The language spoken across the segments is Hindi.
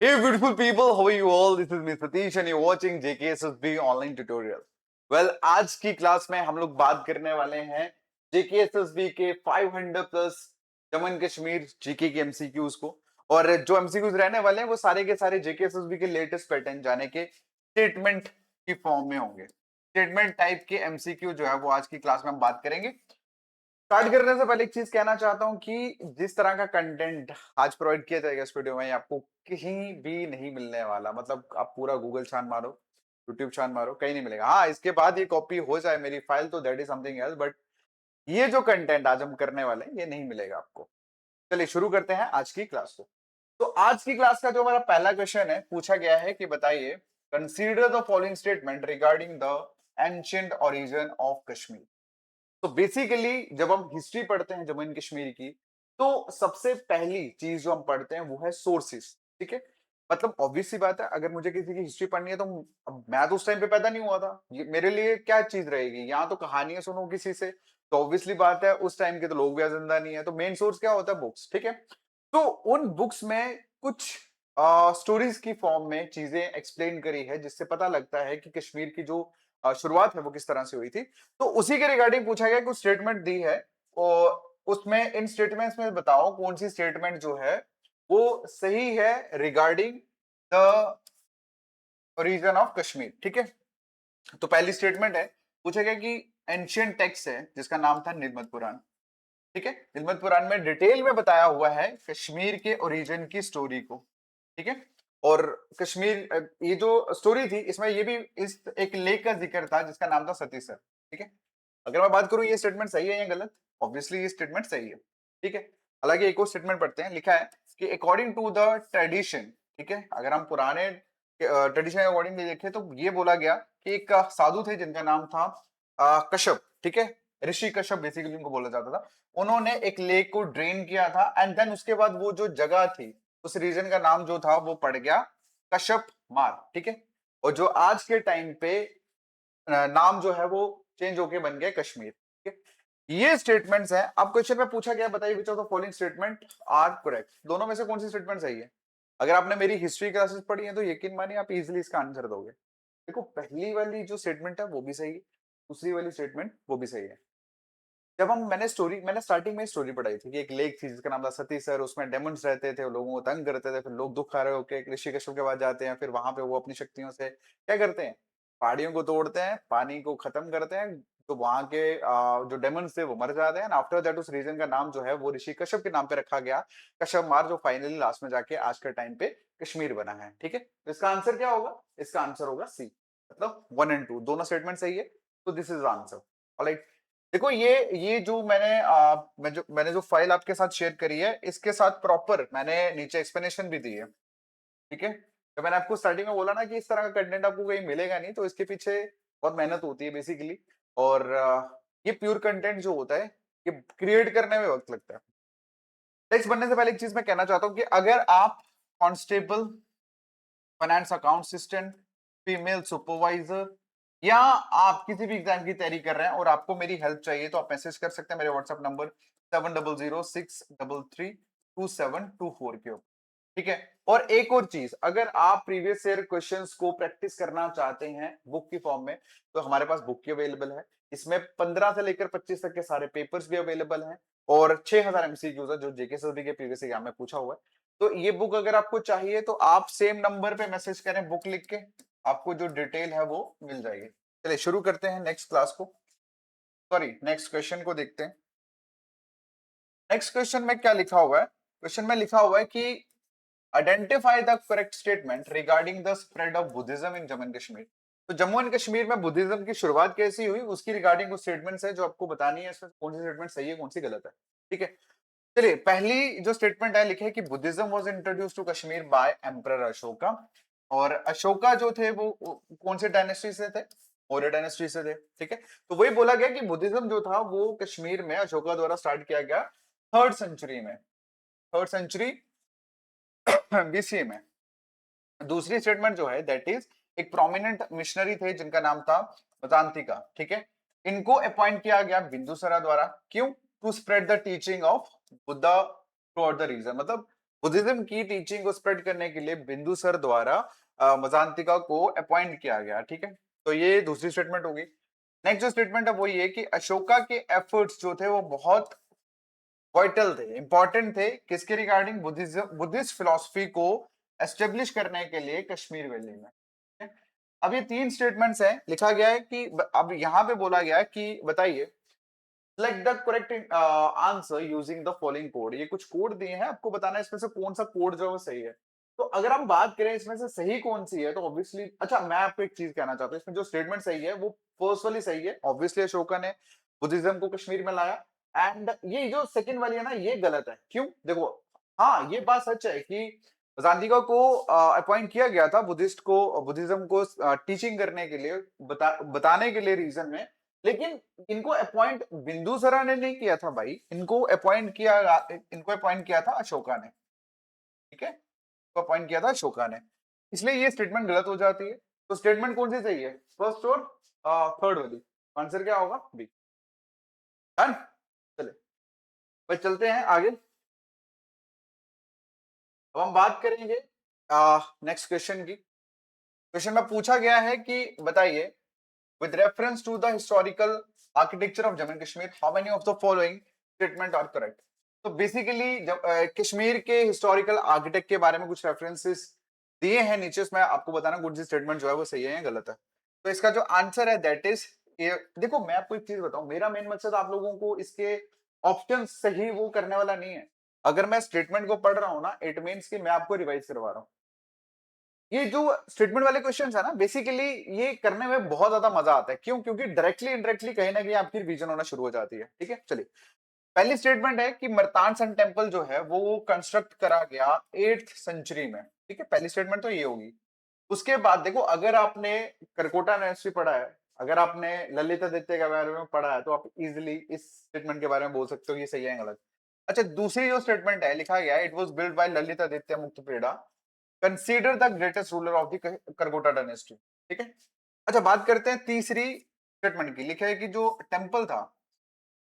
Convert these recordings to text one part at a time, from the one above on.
Hey beautiful people, how are you all? This is me Satish and you're watching JKSSB online tutorial. Well, आज की क्लास में हम लोग बात करने वाले हैं JKSSB के 500 plus Jammu and Kashmir GK के एमसीक्यूज को। और जो एमसीक्यूज रहने वाले हैं वो सारे के सारे JKSSB के लेटेस्ट पैटर्न जाने के स्टेटमेंट की फॉर्म में होंगे। स्टेटमेंट टाइप के एमसीक्यू जो है वो आज की क्लास में हम बात करेंगे। स्टार्ट करने से पहले एक चीज कहना चाहता हूँ कि जिस तरह का कंटेंट आज प्रोवाइड किया जाएगा इस वीडियो में आपको कहीं भी नहीं मिलने वाला। मतलब आप पूरा गूगल छान मारो, यूट्यूब छान मारो, कहीं नहीं मिलेगा। हाँ, इसके बाद ये कॉपी हो जाए मेरी फाइल तो that is something else, but ये जो कंटेंट आज हम करने वाले हैं ये नहीं मिलेगा आपको। चलिए शुरू करते हैं आज की क्लास को। तो आज की क्लास का जो हमारा पहला क्वेश्चन है, पूछा गया है कि बताइए consider the following statement regarding the ancient origin of Kashmir. तो बेसिकली जब हम हिस्ट्री पढ़ते हैं जम्मू एंड कश्मीर की, तो सबसे पहली चीज जो हम पढ़ते हैं वो है सोर्सेस। ठीक है, मतलब ऑब्वियस सी बात है, अगर मुझे किसी की हिस्ट्री पढ़नी है तो अब मैं तो उस टाइम पे पैदा नहीं हुआ था, ये मेरे लिए क्या चीज रहेगी? यहाँ तो कहानियां सुनो किसी से, तो ऑब्वियसली बात है उस टाइम के तो लोग भी आज जिंदा नहीं है, तो मेन सोर्स क्या होता है? बुक्स। ठीक है, तो उन बुक्स में कुछ स्टोरीज की फॉर्म में चीजें एक्सप्लेन करी है जिससे पता लगता है कि कश्मीर की जो शुरुआत है वो किस तरह से हुई थी। तो उसी के रिगार्डिंग पूछा गया, कुछ स्टेटमेंट दी है और उसमें इन स्टेटमेंट्स में बताओ कौन सी स्टेटमेंट जो है वो सही है regarding the region of Kashmir. ठीक है, तो पहली स्टेटमेंट है, पूछा गया कि एंशियंट टेक्स्ट है जिसका नाम था निर्मत पुराण। ठीक है, निर्मत पुराण में डिटेल में बताया हुआ है कश्मीर के ओरिजिन की स्टोरी को। ठीक है, और कश्मीर ये जो स्टोरी थी इसमें ये भी इस एक लेक का जिक्र था जिसका नाम था सतीसर। ठीक है, अगर मैं बात करूं ये स्टेटमेंट सही है या गलत, ऑब्वियसली ये स्टेटमेंट सही है। ठीक है, हालांकि एक और स्टेटमेंट पढ़ते हैं, लिखा है कि अकॉर्डिंग टू द ट्रेडिशन। ठीक है, अगर हम पुराने ट्रेडिशन के अकॉर्डिंग देखें तो ये बोला गया कि एक साधु थे जिनका नाम था कश्यप। ठीक है, ऋषि कश्यप बेसिकली उनको बोला जाता था। उन्होंने एक लेक को ड्रेन किया था एंड देन उसके बाद वो जो जगह थी उस रीजन का नाम जो था वो पड़ गया कश्यप मार। ठीक है, और जो आज के टाइम पे नाम जो है वो चेंज होके बन गया कश्मीर। ठीक है, ये स्टेटमेंट्स हैं। अब क्वेश्चन में पूछा गया बताइए which of the following statement are correct. दोनों में से कौन सी स्टेटमेंट सही है? अगर आपने मेरी हिस्ट्री क्लासेस पढ़ी है तो यकीन मानिए आप इजीली इसका आंसर दोगे। देखो, पहली वाली जो स्टेटमेंट है वो भी सही है, दूसरी वाली स्टेटमेंट वो भी सही है। जब मैंने स्टार्टिंग में स्टोरी पढ़ाई थी कि एक लेक थी जिसका नाम था सती सर, उसमें डेमंस रहते थे, लोगों को तंग करते थे, फिर लोग दुख आ रहे होके ऋषि कश्यप के पास जाते हैं, फिर वहां पे वो अपनी शक्तियों से क्या करते हैं? पहाड़ियों को तोड़ते हैं, पानी को खत्म करते हैं, तो वहां के जो डेमंस थे वो मर जाते हैं। आफ्टर दैट उस रीजन का नाम जो है वो ऋषि कश्यप के नाम पे रखा गया, कश्यप मार, जो फाइनली लास्ट में जाके आज के टाइम पे कश्मीर बना है। ठीक है, तो इसका आंसर क्या होगा? इसका आंसर होगा सी, मतलब 1 और 2 दोनों स्टेटमेंट सही है, तो दिस इज आंसर। ऑलराइट, देखो ये जो मैंने जो फाइल आपके साथ शेयर करी है इसके साथ प्रॉपर मैंने नीचे एक्सप्लेनेशन भी दी है। ठीक है, तो मैंने आपको स्टार्टिंग में बोला ना कि इस तरह का कंटेंट आपको कहीं मिलेगा नहीं, तो इसके पीछे बहुत मेहनत होती है बेसिकली। और ये प्योर कंटेंट जो होता है ये क्रिएट करने में वक्त लगता है। टेक्स्ट बनने से पहले एक चीज मैं कहना चाहता हूँ कि अगर आप constable, finance account assistant, female supervisor या आप किसी भी एग्जाम की तैयारी कर रहे हैं और आपको मेरी हेल्प चाहिए तो आप मैसेज कर सकते हैं मेरे व्हाट्सएप नंबर 7006332724 के ऊपर। ठीक है, और एक और चीज, अगर आप प्रीवियस ईयर क्वेश्चंस को प्रैक्टिस करना चाहते हैं बुक की फॉर्म में तो हमारे पास बुक की अवेलेबल है। इसमें 15 से लेकर 25 तक के सारे पेपर्स भी अवेलेबल हैं और 6000 एमसीक्यूज है जो जेके के प्रीवियस एग्जाम में पूछा हुआ है। तो ये बुक अगर आपको चाहिए तो आप सेम नंबर पे मैसेज करें बुक लिख के, आपको जो डिटेल है वो मिल जाएगी। चलिए शुरू करते हैं नेक्स्ट क्लास को, सॉरी नेक्स्ट क्वेश्चन को देखते हैं। नेक्स्ट क्वेश्चन में क्या लिखा हुआ है? क्वेश्चन में लिखा हुआ है कि identify the correct statement regarding the spread of Buddhism in Jammu and Kashmir. तो जम्मू एंड कश्मीर में बुद्धिज्म की शुरुआत कैसी हुई उसकी रिगार्डिंग कुछ स्टेटमेंट्स है जो आपको बतानी है, इसमें कौन सी स्टेटमेंट सही है कौन सी गलत है। ठीक है, चलिए पहली जो स्टेटमेंट है लिखे कि Buddhism was introduced to Kashmir by emperor Ashoka. और अशोका जो थे वो कौन से डायनेस्टी से थे? मौर्य डायनेस्टी से थे। ठीक है, तो वही बोला गया कि बुद्धिज्म जो था वो कश्मीर में अशोका द्वारा स्टार्ट किया गया 3rd सेंचुरी में, 3rd सेंचुरी बीसीए में। दूसरी स्टेटमेंट जो है दैट इज एक प्रोमिनेंट मिशनरी थे जिनका नाम था मतांतिका। ठीक है, इनको अपॉइंट किया गया बिंदुसरा द्वारा, क्यों? To spread the teaching of Buddha throughout the region. मतलब बुद्धिज्म की टीचिंग को स्प्रेड करने के लिए बिंदुसर द्वारा मजांतिका को अपॉइंट किया गया। ठीक है, तो ये दूसरी स्टेटमेंट होगी। नेक्स्ट जो स्टेटमेंट है वो ये कि अशोका के एफर्ट्स जो थे वो बहुत वाइटल थे, इंपॉर्टेंट थे, किसके रिगार्डिंग? बुद्धिस्ट फिलोसफी को एस्टेब्लिश करने के लिए कश्मीर वैली में। ठीक है? अब ये तीन स्टेटमेंट्स हैं, लिखा गया है कि अब यहाँ पे बोला गया है कि बताइए select the correct answer using the following code. ये कुछ कोड दिए हैं, आपको बताना है इसमें से कौन सा कोड जो है वो सही है। तो अगर हम बात करें इसमें से सही कौन सी है, तो ऑब्वियसली, अच्छा मैं आपको एक चीज कहना चाहता हूँ, इसमें जो स्टेटमेंट सही है वो फर्स्ट वाली सही है। ऑब्वियसली अशोका ने बुद्धिज्म को कश्मीर में लाया। एंड ये जो सेकंड वाली है ना, ये गलत है। क्यों? देखो, हाँ ये बात सच है कि गांधीगा को अपॉइंट किया गया था बुद्धिज्म को टीचिंग करने के लिए, बताने के लिए रीजन में। लेकिन इनको अपॉइंट बिंदुसरा ने नहीं किया था भाई, इनको अपॉइंट किया था अशोका ने। ठीक है, तो अपॉइंट किया था अशोका ने, इसलिए ये स्टेटमेंट गलत हो जाती है। तो स्टेटमेंट कौन सी सही है? फर्स्ट और थर्ड वाली। आंसर क्या होगा? बी। डन। चले भाई, चलते हैं आगे। अब हम बात करेंगे नेक्स्ट क्वेश्चन की। क्वेश्चन में पूछा गया है कि बताइए, with reference to the historical architecture of Jammu and Kashmir, how many of the following statement are correct? तो बेसिकली जब कश्मीर के हिस्टोरिकल आर्किटेक्ट के बारे में कुछ रेफरेंसेस दिए हैं नीचे, उसमें आपको बताना कौन सी स्टेटमेंट जो है वो सही है या गलत है। तो इसका जो आंसर है दैट इज, देखो मैं आपको एक चीज बताऊं, मेरा मेन मकसद आप लोगों को इसके ऑप्शन सही वो करने वाला नहीं है। अगर मैं स्टेटमेंट को पढ़ रहा हूं ना, इट मीन्स कि मैं आपको रिवाइज करवा रहा हूँ। ये जो स्टेटमेंट वाले क्वेश्चंस है ना, बेसिकली ये करने में बहुत ज्यादा मजा आता है। क्यों? क्योंकि डायरेक्टली इनडायरेक्टली कहीं ना कहीं आपकी रिवीजन होना शुरू हो जाती है। ठीक है, चलिए। पहली स्टेटमेंट है कि मर्तान सन टेम्पल जो है वो कंस्ट्रक्ट करा गया 8th सेंचुरी में। ठीक है, पहली स्टेटमेंट तो ये होगी। उसके बाद देखो, अगर आपने करकोटा यूनिवर्सिटी पढ़ा है, अगर आपने ललित आदित्य के बारे में पढ़ा है, तो आप इजिली इस स्टेटमेंट के बारे में बोल सकते हो कि ये सही है या गलत। अच्छा, दूसरी जो स्टेटमेंट है, लिखा गया है it was build by Lalit Aditya Muktapida, consider the greatest ruler of the Karkota dynasty. ठीक है। अच्छा, बात करते हैं तीसरी स्टेटमेंट की। लिखा है कि जो टेम्पल था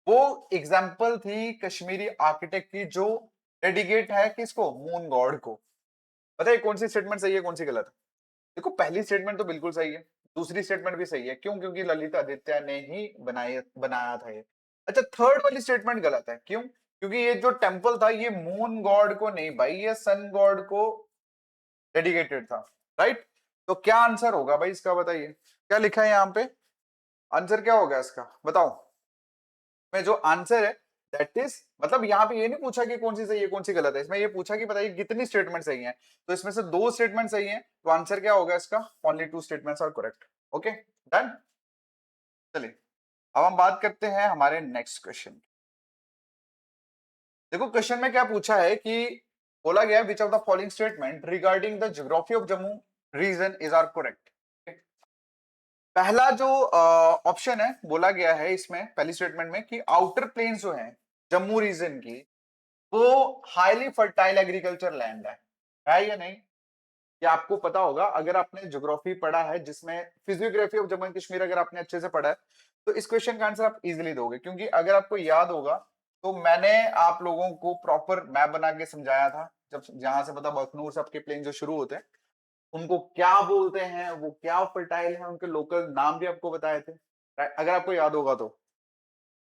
वो एग्जाम्पल थी कश्मीरी आर्किटेक्ट की, जो डेडिकेट है किसको? मून गॉड को। बताइए कौन सी स्टेटमेंट सही है, कौन सी गलत है? देखो, पहली स्टेटमेंट तो बिल्कुल सही है, दूसरी स्टेटमेंट भी सही है। क्यों? क्योंकि ललित आदित्य ने ही बनाया था ये। अच्छा, थर्ड वाली स्टेटमेंट गलत है। क्यों? क्योंकि ये जो टेम्पल था ये मून गॉड को नहीं भाई, ये सन गॉड को डेडिकेटेड था। राइट? तो क्या आंसर होगा भाई इसका? बताइए क्या लिखा है यहाँ पे, आंसर क्या होगा इसका, बताओ। मैं जो आंसर है दैट इज, मतलब यहाँ पे ये नहीं पूछा कि कौन सी सही है कौन सी गलत है, इसमें ये पूछा कि बताइए कितनी स्टेटमेंट सही है। तो इसमें से दो स्टेटमेंट सही है, तो आंसर क्या होगा इसका? Only two statements are correct. Okay, done. चलिए, अब हम बात करते हैं हमारे नेक्स्ट क्वेश्चन। देखो, क्वेश्चन में क्या पूछा है कि बोला गया which of the following statement regarding the geography of Jammu region is are correct. पहला जो ऑप्शन है बोला गया है इसमें पहली स्टेटमेंट में कि आउटर प्लेन्स जो है जम्मू रीजन की, वो हाईली फर्टाइल एग्रीकल्चर लैंड है या नहीं? ये आपको पता होगा अगर आपने ज्योग्राफी पढ़ा है, जिसमें physiography of Jammu and Kashmir अगर आपने अच्छे से पढ़ा है, तो इस क्वेश्चन का आंसर आप इजीली दोगे। क्योंकि अगर आपको याद होगा तो मैंने आप लोगों को प्रॉपर मैप बना के समझाया था, जब जहां से मतलब अखनूर से आपके प्लेन जो शुरू होते हैं उनको क्या बोलते हैं, वो क्या फर्टाइल है, उनके लोकल नाम भी आपको बताए थे, अगर आपको याद होगा तो।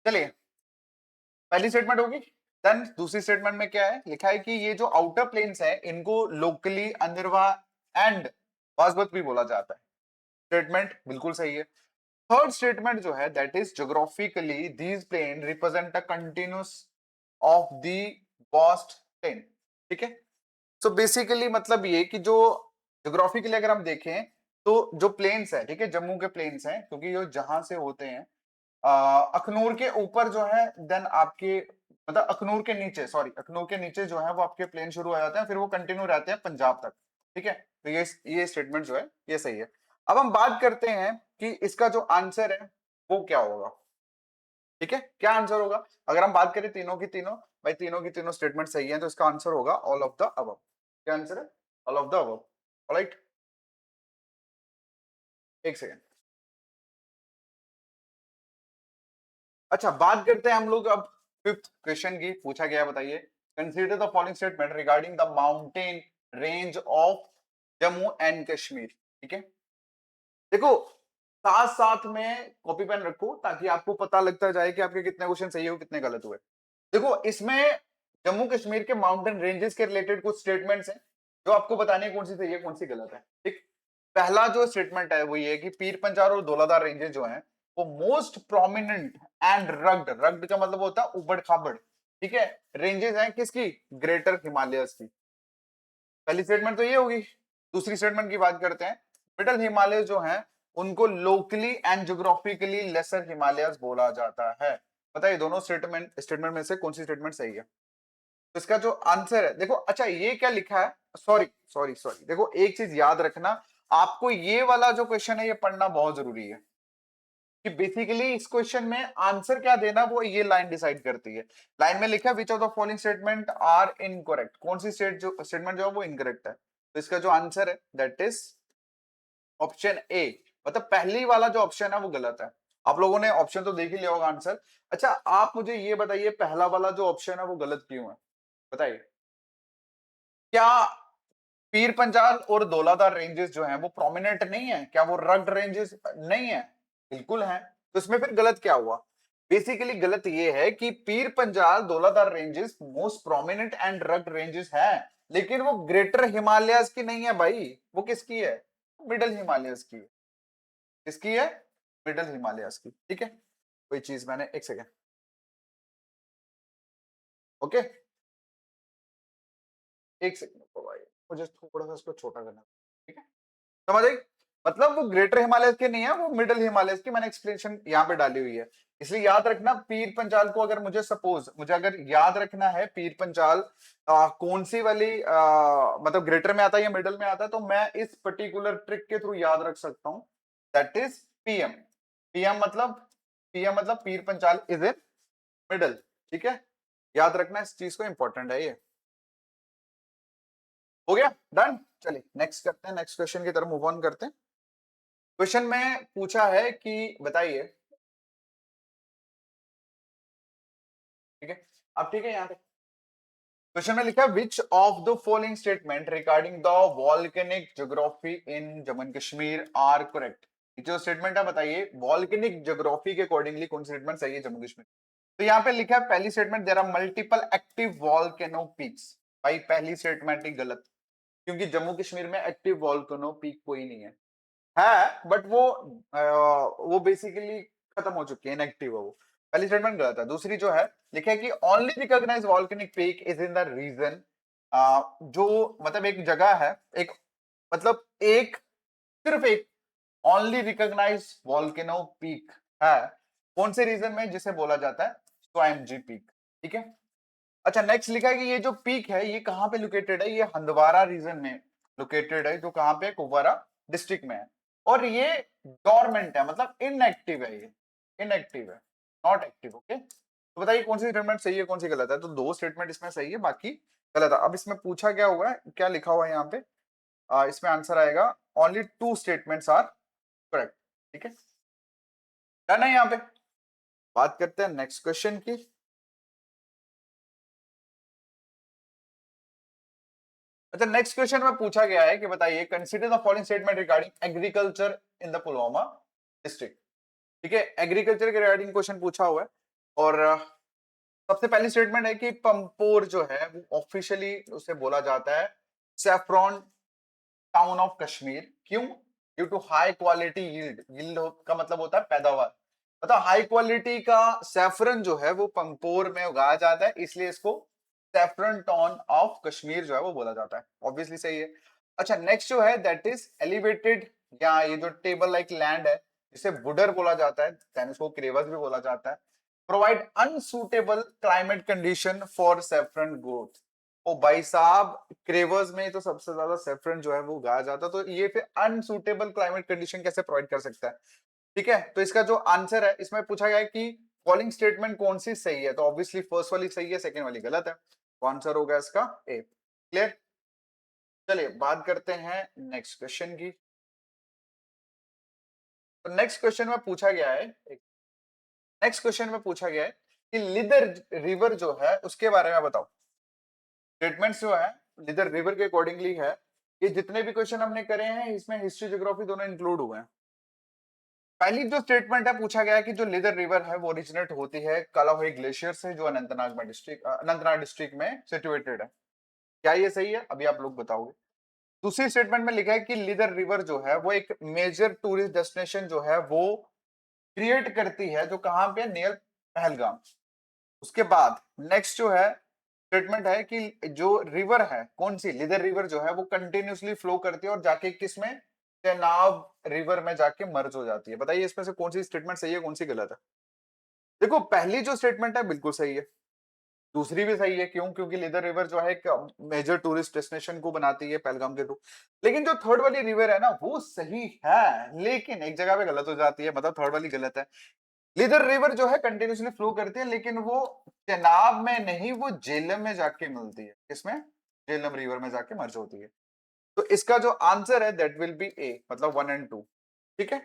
चलिए, पहली स्टेटमेंट होगी। देन दूसरी स्टेटमेंट में क्या है, लिखा है कि ये जो आउटर प्लेन्स है इनको लोकली अंदरवा एंड बासमत भी बोला जाता है। स्टेटमेंट बिल्कुल सही है। थर्ड स्टेटमेंट जो है that is geographically these plain represent a continuous of the vast plain. ठीक है, सो बेसिकली मतलब ये कि जो ज्योग्राफिकली अगर हम देखें तो जो प्लेन्स है, ठीक है, जम्मू के प्लेन्स हैं, क्योंकि ये जहां से होते हैं अखनूर के ऊपर जो है, देन आपके मतलब अखनूर के नीचे, सॉरी अखनूर के नीचे जो है वो आपके प्लेन शुरू हो जाते हैं, फिर वो कंटिन्यू रहते हैं पंजाब तक। ठीक है, तो ये स्टेटमेंट जो है ये सही है। अब हम बात करते हैं कि इसका जो आंसर है वो क्या होगा। ठीक है, क्या आंसर होगा? अगर हम बात करें तीनों की तीनों, भाई तीनों की तीनों स्टेटमेंट सही है, तो इसका आंसर होगा ऑल ऑफ द अबव। क्या आंसर है? All of the above. Alright, एक सेकेंड। अच्छा, बात करते हैं हम लोग अब फिफ्थ क्वेश्चन की। पूछा गया है, बताइए consider the following statement regarding the mountain range of Jammu and Kashmir. ठीक है, देखो साथ साथ में कॉपी पेन रखो ताकि आपको पता लगता जाए कि आपके कितने क्वेश्चन सही हुए कितने गलत हुए। देखो इसमें जम्मू कश्मीर के माउंटेन रेंजेस के रिलेटेड कुछ स्टेटमेंट्स हैं जो आपको बताने हैं कौन सी सही है कौन सी गलत है। ठीक, पहला जो स्टेटमेंट है वो ये है कि पीर पंजाल और धौलाधार रेंजेस जो हैं वो most prominent and rugged, rugged का मतलब होता है उबड़ खाबड़, ठीक है, रेंजेस हैं किसकी, ग्रेटर हिमालयस की। पहली स्टेटमेंट तो ये होगी। दूसरी स्टेटमेंट की बात करते हैं, मिडल हिमालय जो हैं उनको locally and geographically lesser Himalayas बोला जाता है। बताइए दोनों स्टेटमेंट में से कौन सी स्टेटमेंट सही है। तो इसका जो आंसर है, देखो अच्छा ये क्या लिखा है, सॉरी सॉरी सॉरी, देखो एक चीज याद रखना, आपको ये वाला जो क्वेश्चन है ये पढ़ना बहुत जरूरी है कि बेसिकली इस क्वेश्चन में आंसर क्या देना वो ये लाइन डिसाइड करती है। लाइन में लिखा है which of the following statement are incorrect, कौन सी स्टेटमेंट जो है वो इनकरेक्ट है। तो इसका जो आंसर है दैट इज ऑप्शन ए, मतलब पहली वाला जो ऑप्शन है वो गलत है। आप लोगों ने ऑप्शन तो देख ही लिया होगा आंसर। अच्छा आप मुझे ये बताइए पहला वाला जो ऑप्शन है वो गलत क्यों है, बताइए। क्या पीर पंजाल और धौलाधार रेंजेस जो हैं वो प्रोमिनेंट नहीं है, क्या वो रग्ड रेंजेस नहीं है, बिल्कुल है। तो इसमें फिर गलत क्या हुआ, बेसिकली गलत ये है कि Pir Panjal Dhauladhar ranges most prominent and rugged ranges है, लेकिन वो ग्रेटर हिमालयस की नहीं है भाई, वो किसकी है, मिडल हिमालयस की है। किसकी है, मिडल हिमालयस की। ठीक है, कोई चीज मैंने, एक सेकेंड, ओके एक सेकेंड भाई, मुझे थोड़ा सा इसको छोटा करना, ठीक है, समझ आई। मतलब वो ग्रेटर हिमालय की नहीं है, वो मिडिल हिमालय की, मैंने एक्सप्लेनेशन यहाँ पे डाली हुई है। इसलिए याद रखना पीर पंचाल को, अगर मुझे सपोज मुझे अगर याद रखना है पीर पंचाल कौन सी वाली मतलब ग्रेटर में आता है या मिडिल में आता है, तो मैं इस पर्टिकुलर ट्रिक के थ्रू याद रख सकता हूँ, दैट इज पीएम। पीएम मतलब पीर पंचाल इज इन मिडल। ठीक है, याद रखना इस चीज को, इंपॉर्टेंट है ये। हो गया, डन। चलिए नेक्स्ट करते हैं, नेक्स्ट क्वेश्चन की तरफ मूव ऑन करते हैं। क्वेश्चन में पूछा है कि बताइए, ठीक है, अब ठीक है यहाँ पे क्वेश्चन में लिखा है which of the following statement regarding the volcanic geography in Jammu and Kashmir are correct. जो स्टेटमेंट है बताइए वॉल्केनिक ज्योग्राफी के अकॉर्डिंगली कौन सी स्टेटमेंट सही है जम्मू कश्मीर। तो यहाँ पे लिखा है पहली statement there are multiple active volcano peaks. भाई पहली स्टेटमेंट ही गलत, क्योंकि जम्मू कश्मीर में एक्टिव वॉल्केनो पीक कोई नहीं है बट वो बेसिकली खत्म हो चुकी है, इनएक्टिव है वो। पहली स्टेटमेंट गलत है। दूसरी जो है लिखा है कि only recognise volcanic peak is in the region, जो मतलब एक जगह है, एक मतलब एक सिर्फ एक ओनली रिकॉग्नाइज वॉल्केनो पीक है, कौन से रीजन में, जिसे बोला जाता है स्वायमजी पीक। ठीक है, अच्छा नेक्स्ट लिखा है कि ये जो पीक है ये कहाँ पे लोकेटेड है, ये हंदवारा रीजन में लोकेटेड है, जो कहाँ पे, कुपवारा डिस्ट्रिक्ट में है। और ये डोरमेंट है, मतलब इनएक्टिव है, ये इनएक्टिव है, नॉट एक्टिव। ओके, तो बताइए कौन सी स्टेटमेंट सही है कौन सी गलत है। तो दो स्टेटमेंट इसमें सही है, बाकी गलत है। अब इसमें पूछा क्या हुआ है, क्या लिखा हुआ है यहाँ पे, इसमें आंसर आएगा only two statements are correct. ठीक है, डन है। यहाँ पे बात करते हैं नेक्स्ट क्वेश्चन की। अच्छा नेक्स्ट क्वेश्चन में पूछा गया है कि बताइए consider the following statement regarding agriculture in the Pulwama district. ठीक है, एग्रीकल्चर के रिगार्डिंग क्वेश्चन पूछा हुआ है। और सबसे पहली स्टेटमेंट है कि पंपोर जो है वो ऑफिशियली उसे बोला जाता है सैफ्रॉन टाउन ऑफ कश्मीर। क्यों, due to high quality yield, yield का मतलब होता है पैदावार, मतलब हाई क्वालिटी का सैफरन जो है वो पंपोर में उगाया जाता है, इसलिए इसको सैफरन टाउन ऑफ कश्मीर जो है वो बोला जाता है। ऑब्वियसली सही है। अच्छा नेक्स्ट जो है दैट इज एलिवेटेड, या ये जो टेबल लाइक लैंड है जिसे बुडर बोला जाता है, देन इसको क्रेवस भी बोला जाता है, provide unsuitable climate condition for saffron growth. ओ भाई साहब, क्रेवर्स में तो सबसे ज्यादा सेफ्रन जो है वो उगाया जाता है, तो ये फिर अनसूटेबल क्लाइमेट कंडीशन कैसे प्रोवाइड कर सकता है। ठीक है, तो इसका जो आंसर है, इसमें पूछा गया है कि फॉलोइंग स्टेटमेंट कौन सी सही है, तो ऑब्वियसली फर्स्ट वाली सही है, सेकंड वाली गलत है, तो आंसर होगा इसका ए। क्लियर, चलिए बात करते हैं नेक्स्ट क्वेश्चन की। तो नेक्स्ट क्वेश्चन में पूछा गया है, नेक्स्ट क्वेश्चन में पूछा गया है कि लिदर रिवर जो है उसके बारे में बताओ। स्टेटमेंट्स जो है लीदर रिवर के अकॉर्डिंगली है कि जितने भी क्वेश्चन हमने करे हैं इसमें हिस्ट्री ज्योग्राफी दोनों इंक्लूड हुए हैं। पहली जो स्टेटमेंट है पूछा गया है कि जो लीदर रिवर है वो ओरिजिनेट होती है कालाहोई ग्लेशियर से जो अनंतनाग डिस्ट्रिक्ट में सिचुएटेड है। क्या ये सही है? अभी आप लोग बताओगे। दूसरी स्टेटमेंट में लिखा है कि लीदर रिवर जो है वो एक मेजर टूरिस्ट डेस्टिनेशन जो है वो क्रिएट करती है, जो कहां पे? नियर पहलगाम। उसके बाद नेक्स्ट जो है स्टेटमेंट है कि जो रिवर है, कौन सी? लीदर रिवर जो है वो कंटिन्यूसली फ्लो करती है और जाके किस में? चेनाब रिवर में जाके मर्ज हो जाती है। बताइए इसमें से कौन सी स्टेटमेंट सही है, कौन सी गलत है? देखो पहली जो स्टेटमेंट है बिल्कुल सही है, दूसरी भी सही है। क्यों? क्योंकि लीदर रिवर जो है एक मेजर टूरिस्ट डेस्टिनेशन को बनाती है पहलगाम के थ्रू। लेकिन जो थर्ड वाली रिवर है ना वो सही है, लेकिन एक जगह पे गलत हो जाती है, मतलब थर्ड वाली गलत है। लीदर रिवर जो है कंटिन्यूसली फ्लो करती है, लेकिन वो चेनाब में नहीं, वो झेलम में जाके मिलती है। किसमें? झेलम रिवर में जाके मर्ज होती है। तो इसका जो आंसर है दैट विल बी ए, मतलब 1 एंड 2। ठीक है,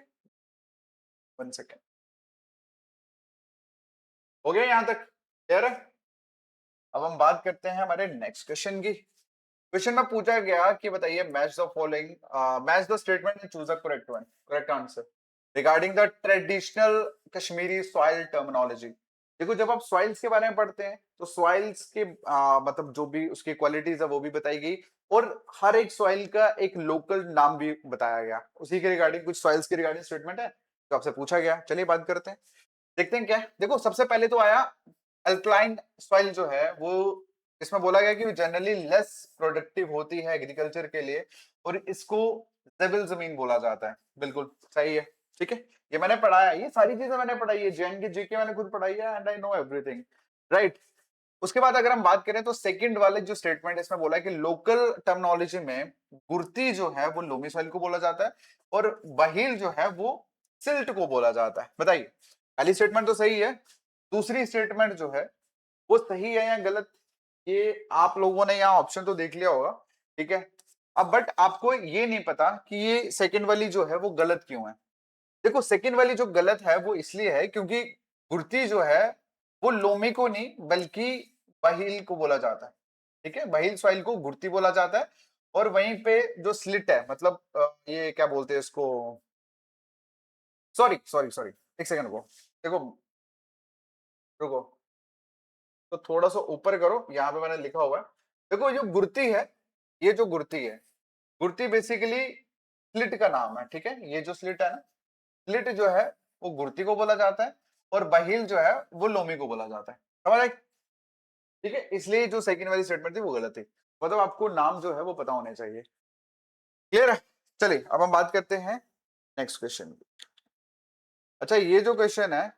1 सेकेंड। हो गया यहां तक? क्लियर है? अब हम बात करते हैं हमारे नेक्स्ट क्वेश्चन की। क्वेश्चन में पूछा गया कि बताइए match the following, match the statement and choose a correct one, correct answer regarding the traditional Kashmiri soil terminology. देखो जब आप सॉइल्स के बारे में पढ़ते हैं तो सॉइल्स के मतलब जो भी उसकी क्वालिटीज है वो भी बताई गई, और हर एक सॉइल का एक लोकल नाम भी बताया गया। उसी के रिगार्डिंग कुछ सॉइल्स के रिगार्डिंग स्टेटमेंट है तो आपसे पूछा गया। चलिए बात करते हैं, देखते हैं क्या है। देखो सबसे पहले तो आया अल्कलाइन सॉइल जो है वो, इसमें बोला गया कि जनरली लेस प्रोडक्टिव होती है एग्रीकल्चर के लिए और इसको जेबल जमीन बोला जाता है। बिल्कुल सही है, ठीक है। ये मैंने पढ़ा है, ये सारी चीजें मैंने पढ़ाई है, जैन की जीके मैंने खुद पढ़ाई है and I know everything, right. उसके बाद अगर हम बात करें तो सेकंड वाले जो स्टेटमेंट इसमें बोला है कि लोकल टर्मिनोलॉजी में गुर्ती जो है वो लोमी सॉइल को बोला जाता है और बहील जो है वो सिल्ट को बोला जाता है। बताइए पहली स्टेटमेंट तो सही है, दूसरी स्टेटमेंट जो है वो सही है या गलत? ये आप लोगों ने यहाँ ऑप्शन तो देख लिया होगा, ठीक है। अब बट आपको ये नहीं पता कि ये सेकंड वाली जो है वो गलत क्यों है। देखो सेकंड वाली जो गलत है वो इसलिए है क्योंकि गुर्ती जो है वो लोमी को नहीं बल्कि बहील को बोला जाता है, ठीक है। बहील सॉइल को गुर्ती बोला जाता है। और वहीं पे जो स्लिट है, मतलब ये क्या बोलते हैं इसको, सॉरी सॉरी सॉरी, एक सेकंड को देखो, रुको, तो थोड़ा सा ऊपर करो, यहाँ पे मैंने लिखा हुआ है। देखो जो गुर्ती है, ये जो गुर्ती है, गुर्ती बेसिकली स्लिट का नाम है, ठीक है। ये जो स्लिट है ना, स्लिट जो है वो गुर्ती को बोला जाता है और बहील जो है वो लोमी को बोला जाता है। समझ आए? ठीक है, इसलिए जो सेकंड वाली स्टेटमेंट थी वो गलत थी। मतलब आपको नाम जो है वो पता होने चाहिए। क्लियर है? चलिए अब हम बात करते हैं नेक्स्ट क्वेश्चन की। अच्छा ये जो क्वेश्चन है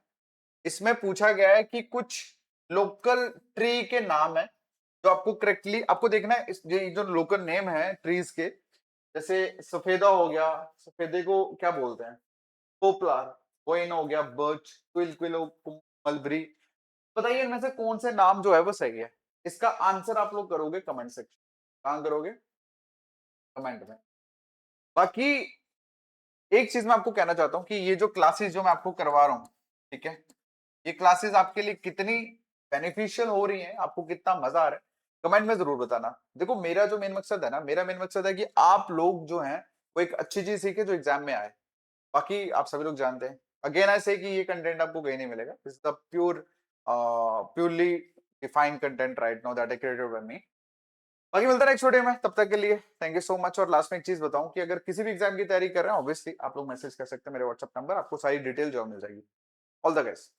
इसमें पूछा गया है कि कुछ लोकल ट्री के नाम है जो आपको करेक्टली आपको देखना है। ये जो लोकल नेम है ट्रीज के, जैसे सफेदा हो गया, सफेदे को क्या बोलते हैं? पोपलार। कोइन हो गया, बर्च, क्विल, क्विलो, मलबरी। बताइए इनमें से कौन से नाम जो है वो सही है? इसका आंसर आप लोग करोगे कमेंट सेक्शन, कहां करोगे? कमेंट में। बाकी एक चीज मैं आपको कहना चाहता हूँ कि ये जो क्लासेस जो मैं आपको करवा रहा हूँ, ठीक है, ये क्लासेस आपके लिए कितनी बेनिफिशियल हो रही हैं, आपको कितना मजा आ रहा है, कमेंट में जरूर बताना। देखो मेरा जो मेन मकसद है ना, मेरा मेन मकसद है कि आप लोग जो हैं वो एक अच्छी चीज सीखे जो एग्जाम में आए। बाकी आप सभी लोग जानते हैं, अगेन आई से कि ये कंटेंट आपको कहीं नहीं मिलेगा, this is the purely defined content right now that I created by me. बाकी मिलता है नेक्स्ट वीडियो में, तब तक के लिए थैंक यू सो मच। और लास्ट में एक चीज बताऊं कि अगर किसी भी एग्जाम की तैयारी कर रहे हैं ऑब्वियसली आप लोग मैसेज कर सकते हैं, मेरे व्हाट्सएप नंबर आपको सारी डिटेल जो मिल जाएगी। All the best.